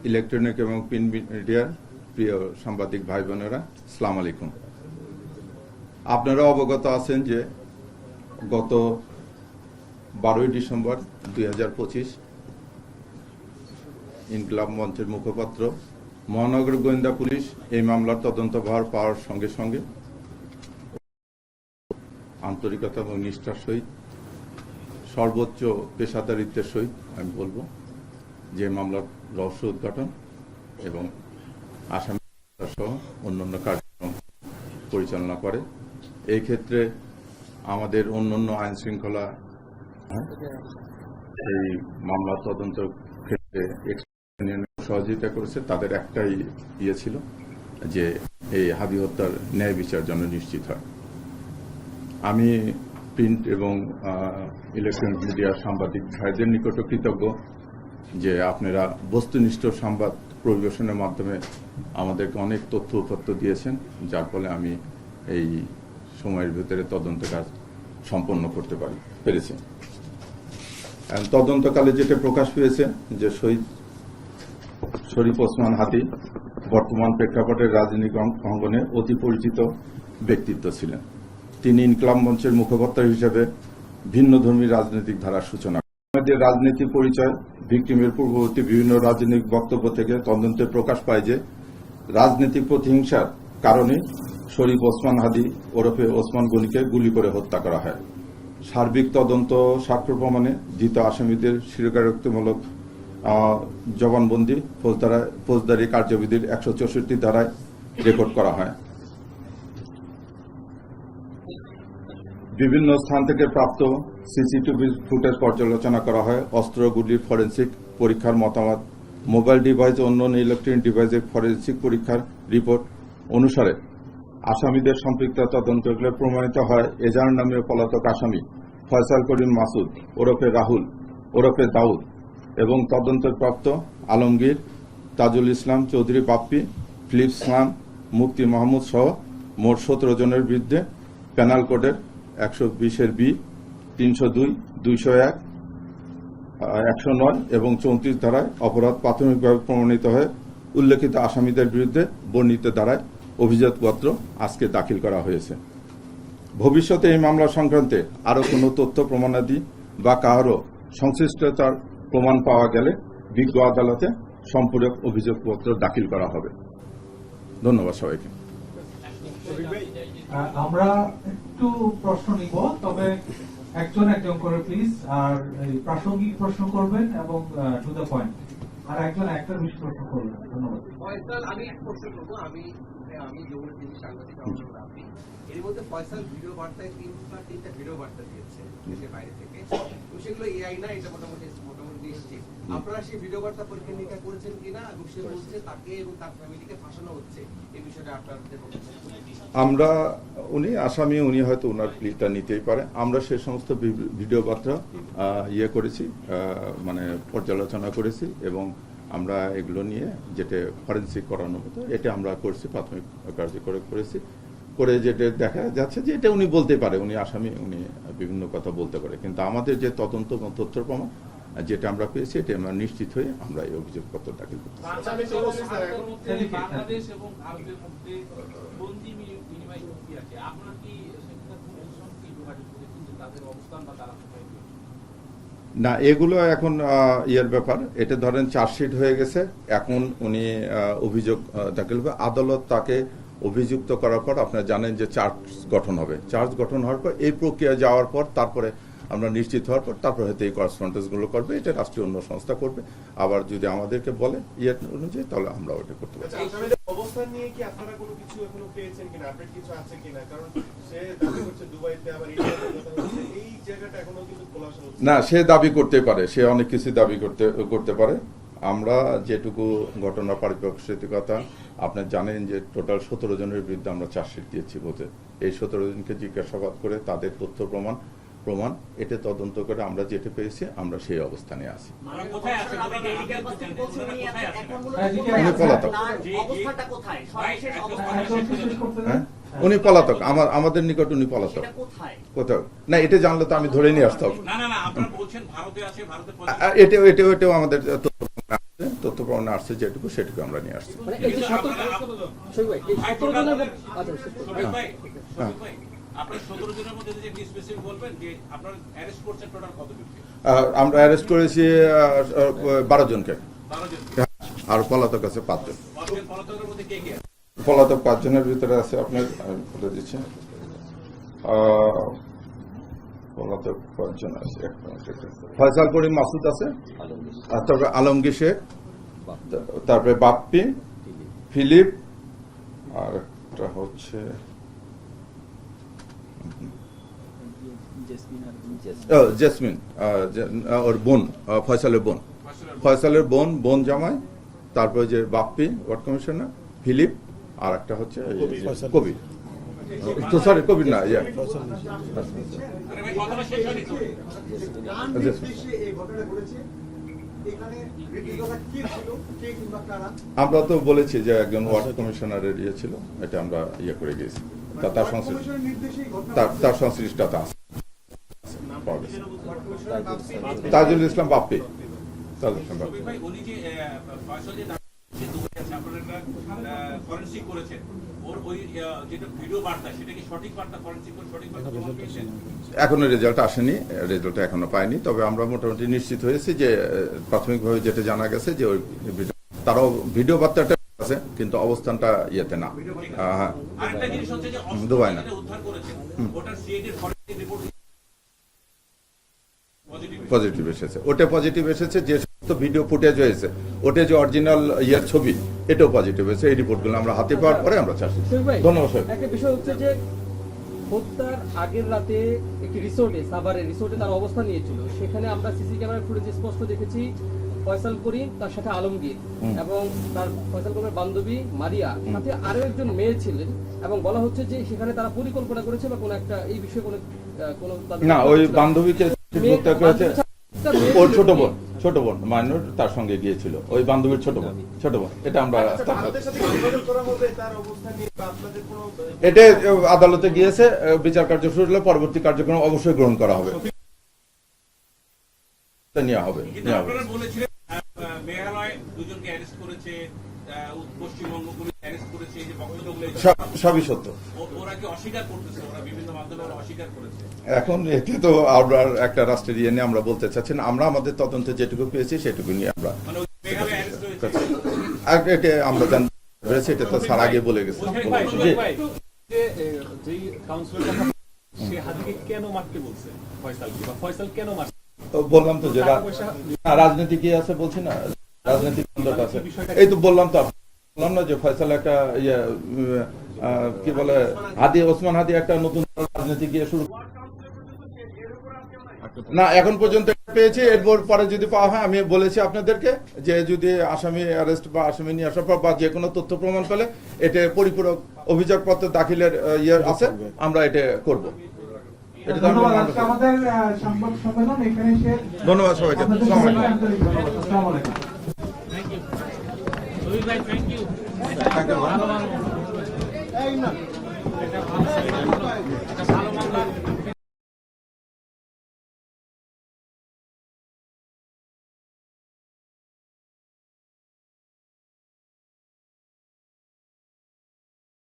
Electronic এবং print মিডিয়ার প্রিয় সাংবাদিক ভাই বোনেরা, আসসালামু আলাইকুম। আপনারা অবগত আছেন যে গত 12 ডিসেম্বর 2025 ইনকিলাব মঞ্চের মুখপাত্র মহানগর গোয়েন্দা পুলিশ এই মামলার তদন্তভার পাওয়ার সঙ্গে সঙ্গে আন্তরিকতা এবং নিষ্ঠার সহিত সর্বোচ্চ পেশাদারিত্বের সহিত আমি বলবো যে মামলার রহস্য উদ্ঘাটন এবং আসামি সহ অন্যান্য কার্যক্রম পরিচালনা করে। এই ক্ষেত্রে আমাদের অন্যান্য আইন শৃঙ্খলা এই মামলা তদন্ত ক্ষেত্রে সহযোগিতা করেছে। তাদের একটাই ছিল যে এই হাদি হত্যার ন্যায় বিচার যেন নিশ্চিত হয়। আমি প্রিন্ট এবং ইলেকট্রনিক মিডিয়ার সাংবাদিক ভাইদের নিকট কৃতজ্ঞ যে আপনারা বস্তুনিষ্ঠ সংবাদ পরিবেশনের মাধ্যমে আমাদেরকে অনেক তথ্য উপাত্ত দিয়েছেন, যার ফলে আমি এই সময়ের ভিতরে তদন্ত কাজ সম্পন্ন করতে পেরেছি। তদন্তকালে যেটা প্রকাশ পেয়েছে যে শহীদ শরীফ ওসমান হাদি বর্তমান প্রেক্ষাপটের রাজনৈতিক অঙ্গনে অতি পরিচিত ব্যক্তিত্ব ছিলেন। তিনি ইনকিলাব মঞ্চের মুখপাত্র হিসেবে ভিন্ন ধর্মী রাজনৈতিক ধারার সূচনা। আমাদের রাজনীতির পরিচয় ভিকটিমের পূর্ববর্তী বিভিন্ন রাজনৈতিক বক্তব্য থেকে তদন্তে প্রকাশ পায় যে রাজনৈতিক প্রতিহিংসার কারণে শরীফ ওসমান হাদি ওরফে ওসমান গনিকে গুলি করে হত্যা করা হয়। সার্বিক তদন্ত সাক্ষ্য প্রমাণে ধৃত আসামিদের স্বীকারোক্তিমূলক জবানবন্দি ফৌজদারি কার্যবিধির 164 ধারায় রেকর্ড করা হয়। বিভিন্ন স্থান থেকে প্রাপ্ত সিসিটিভি ফুটেজ পর্যালোচনা করা হয়। অস্ত্র গুলির ফরেন্সিক পরীক্ষার মতামত, মোবাইল ডিভাইস ও অন্যান্য ইলেকট্রনিক ডিভাইসের ফরেন্সিক পরীক্ষার রিপোর্ট অনুসারে আসামিদের সম্পৃক্ততা তদন্তগুলো প্রমাণিত হয়। এজাহার নামে পলাতক আসামি ফয়সাল করিম মাসুদ ওরফে রাহুল ওরফে দাউদ এবং তদন্তের প্রাপ্ত আলমগীর, তাজুল ইসলাম চৌধুরী বাপ্পি, ফিলিপস খান, মুফতি মাহমুদ সহ মোট 17 জনের বিরুদ্ধে পেনাল কোডের 120 বি, 302, 201, 109 এবং 34 ধারায় অপরাধ প্রাথমিকভাবে প্রমাণিত হয়ে উল্লেখিত আসামিদের বিরুদ্ধে বর্ণিত ধারায় অভিযোগপত্র আজকে দাখিল করা হয়েছে। ভবিষ্যতে এই মামলা সংক্রান্তে আরও কোনো তথ্য প্রমাণাদি বা কারো সংশ্লিষ্টতার প্রমাণ পাওয়া গেলে বিজ্ঞ আদালতে সম্পূরক অভিযোগপত্র দাখিল করা হবে। ধন্যবাদ সবাইকে। আমরা একটু প্রশ্ন নিব, তবে একজন করে প্লিজ, আর প্রাসঙ্গিক প্রশ্ন করবেন এবং টু দ্য পয়েন্ট, আর একজন একটা বেশি প্রশ্ন করবেন। ধন্যবাদ। আমি প্রশ্ন করবো। আমি সাংবাদিক এর মধ্যে ফয়সাল ভিডিও বার্তায় 3টা ভিডিও বার্তা দিয়েছে দেশের বাইরে থেকে, সেগুলো এআই না, এটা মোটামুটি নিশ্চিত। আপনারা সেই ভিডিও বার্তা পরীক্ষা নিরীক্ষা করেছেন কিনা এবং সে বলছে তাকে এবং তার ফ্যামিলিকে ফাঁসানো হচ্ছে, এই বিষয়টা আপনাদের আমরা আসামি উনি হয়তো ওনার প্লিটা নিতেই পারে। আমরা সে সমস্ত ভিডিও বার্তা করেছি, মানে পর্যালোচনা করেছি এবং আমরা এগুলো নিয়ে যেটা ফরেন্সিক করানোর মতো এটা আমরা করছি, প্রাথমিক কার্যকর করেছি। করে যেটা দেখা যাচ্ছে যে এটা উনি বলতে পারে, উনি আসামি, উনি বিভিন্ন কথা বলতে পারে, কিন্তু আমাদের যে তদন্ত এবং তথ্য প্রমাণ যেটা আমরা পেয়েছি এটা আমরা নিশ্চিত হয়ে আমরা এই অভিযোগপত্র দাখিল করতে না। এগুলো এখন ইয়ের ব্যাপার। এটা ধরেন চার্জশিট হয়ে গেছে, এখন উনি অভিযোগ দাখিল হবে। আদালত তাকে অভিযুক্ত করার পর আপনারা জানেন যে চার্জ গঠন হবে। চার্জ গঠন হওয়ার পর এই প্রক্রিয়া যাওয়ার পর তারপরে আমরা নিশ্চিত হওয়ার পর তারপরে হয়তো এই করেসপন্ডেন্সগুলো করবে। এটা রাষ্ট্রীয় অন্য সংস্থা করবে। আবার যদি আমাদেরকে বলে অনুযায়ী তাহলে আমরা ওটা করতে পারি। অবস্থান নিয়ে কি আপনারা কোনো কিছু এখনো পেয়েছেন কিনা, আপডেট কিছু আছে কিনা? কারণ সে দাবি করছে দুবাইতে, আবার এই জায়গাটা এখনো কিন্তু খোলাসা হচ্ছে না। সে দাবি করতে পারে, সে অনেক কিছু দাবি করতে পারে। আমরা যেটুকু ঘটনা পারিপ্রেক্ষিকতা আপনি জানেন যে টোটাল 17 জনের বিরুদ্ধে আমরা চার্জশিট দিয়েছি বলতে। এই 17 জনকে জিজ্ঞাসাবাদ করে তাদের তথ্য প্রমাণ এটা তদন্ত করে আমরা যেটা পেয়েছি আমরা সেই অবস্থানে আছি। উনি পলাতক, আমাদের নিকট উনি পলাতক। কোথাও না, এটা জানলে তো আমি ধরে নিয়ে আসতাম। এটাও আমাদের তথ্য প্রমাণ আসছে যেটুকু সেটুকু আমরা নিয়ে আসছি। মানে এই যে 17 শহীদ ভাই, এই 17 জনের আচ্ছা শেষ করুন। শফিক ভাই, শফিক ভাই, আপনার 17 জনের মধ্যে যদি একটু স্পেসিফিক বলবেন যে আপনার অ্যারেস্ট করছেন টোটাল কতজনকে? আমরা অ্যারেস্ট করেছি 12 জনকে, 12 জন। আর পলাতক আছে 5 জন। পলাতকের মধ্যে কে কে আছে? পলাতক 5 জনের ভিতরে আছে আপনার, আমি বলে দিচ্ছি, পলাতক 5 জন আছে। ফয়সাল করিম মাসুদ আছে, আর তারপরে আলমগীর শেখ, তারপরে বাপ্পি, ফিলিপ, আর একটা হচ্ছে জেসমিন, ওর বোন, ফয়সালের বোন, ফয়সালের বোন জামাই, তারপরে যে বাপ্পি ওয়ার্ড কমিশনার, ফিলিপ, আর একটা হচ্ছে কবির, তো সরি কবির না, আরে ভাই কথাটা শেষ হয়নি তো। আমরা তো বলেছি যে একজন ওয়ার্ড কমিশনারের ইয়ে ছিল, এটা আমরা ইয়ে করে গিয়েছি, তার সংশ্লিষ্টতা আছে। তাজুল ইসলাম বাপ্পি, তাজুল ইসলাম বাপ্পি। শফিক ভাই, উনি যে ফয়সাল যে দুবাই আছে, আপনারা একটা ফরেনসিক করেছেন, ওর ওই যেটা ভিডিও বার্তা, সেটা কি সঠিক বার্তা? ফরেনসিক করে সঠিক বার্তা প্রমাণ পেয়েছেন? এখনো রেজাল্ট আসেনি, রেজাল্ট এখনো পাইনি, তবে আমরা মোটামুটি নিশ্চিত হয়েছি যে প্রাথমিকভাবে যেটা জানা গেছে যে ওই তারাও ভিডিও বার্তাটা আছে, কিন্তু অবস্থানটা ইয়েতে না। হ্যাঁ, আরেকটা জিনিস হচ্ছে যে দুবাই না, উদ্ধার করেছেন, ওটার সিআইডির ফরেনসিক রিপোর্ট পজিটিভ এসেছে। ওটা পজিটিভ এসেছে, যে সমস্ত ভিডিও ফুটেজ হয়েছে ওটা যে অরিজিনাল ইয়ের ছবি, এটাও পজিটিভ হয়েছে। এই রিপোর্টগুলো আমরা হাতে পাওয়ার পরে আমরা চাচ্ছি। শফিক ভাই, ধন্যবাদ স্যার। একটা বিষয় হচ্ছে যে হত্যার আগের রাতে একটি রিসোর্টে, সাভারের রিসোর্টে তার অবস্থান নিয়েছিল। সেখানে আমরা সিসি ক্যামেরার ফুটেজে স্পষ্ট দেখেছি ফয়সাল করিম, তার সাথে আলমগীর এবং তার ফয়সাল করিমের বান্ধবী মারিয়া, সাথে আরো একজন মেয়ে ছিলেন, এবং বলা হচ্ছে যে সেখানে তারা পরিকল্পনা করেছে বা কোনো একটা এই বিষয়ে কোনো না, ওই বান্ধবীকে হত্যা করেছে ওর ছোট বোন মাইনর, তার সঙ্গে গিয়েছিল ওই বান্ধবীর ছোট বোন। এটা আমরা এটা আদালতে গিয়েছে, বিচার কার্য শুরু হলে পরবর্তী কার্যক্রম অবশ্যই গ্রহণ করা হবে, নেওয়া হবে। কিন্তু আপনারা বলেছিলেন মেঘালয় দুজনকে অ্যারেস্ট করেছে, পশ্চিমবঙ্গ পুলিশ অ্যারেস্ট করেছে, এই যে বক্তব্যগুলো সবই সত্য। ওরা কি অস্বীকার করতেছে? ওরা বিভিন্ন মাধ্যমে ওরা অস্বীকার করেছে। এখন এতে তো আমরা একটা রাষ্ট্রের ইয়ে নিয়ে আমরা বলতে চাচ্ছি না, আমরা আমাদের তদন্তে যেটুকু পেয়েছি সেটুকু নিয়ে আমরা মানে ওই মেঘালয় অ্যারেস্ট হয়েছে। এটা আমরা জানতে পেরেছি, এটা তো স্যার আগে বলে গেছে। জি। যেই কাউন্সিলর সে হাদিকে কেন মারতে বলছে ফয়সালকে, বা ফয়সাল কেন মারছে? বললাম তো যে রাজনীতি কি আছে, বলছি না রাজনৈতিক দ্বন্দ্বটা আছে। এই তো বললাম না যে ফয়সাল একটা ইয়ে কি বলে ওসমান হাদি একটা নতুন রাজনীতি গিয়ে শুরু না, এখন পর্যন্ত পেয়েছি। এরপর পরে যদি পাওয়া হয়, আমি বলেছি আপনাদেরকে যে যদি আসামি অ্যারেস্ট বা আসামি নিয়ে আসার পর বা যে কোনো তথ্য প্রমাণ পেলে এটা পরিপূরক অভিযোগপত্র দাখিলের ইয়ে আছে, আমরা এটা করব। ধন্যবাদ। আজকে আমাদের সংবাদ সম্মেলন এখানে শেষ। ধন্যবাদ সবাইকে। আসসালামু আলাইকুম। আসসালামু আলাইকুম। থ্যাংক ইউ শহীদ ভাই, থ্যাংক ইউ। Thank you.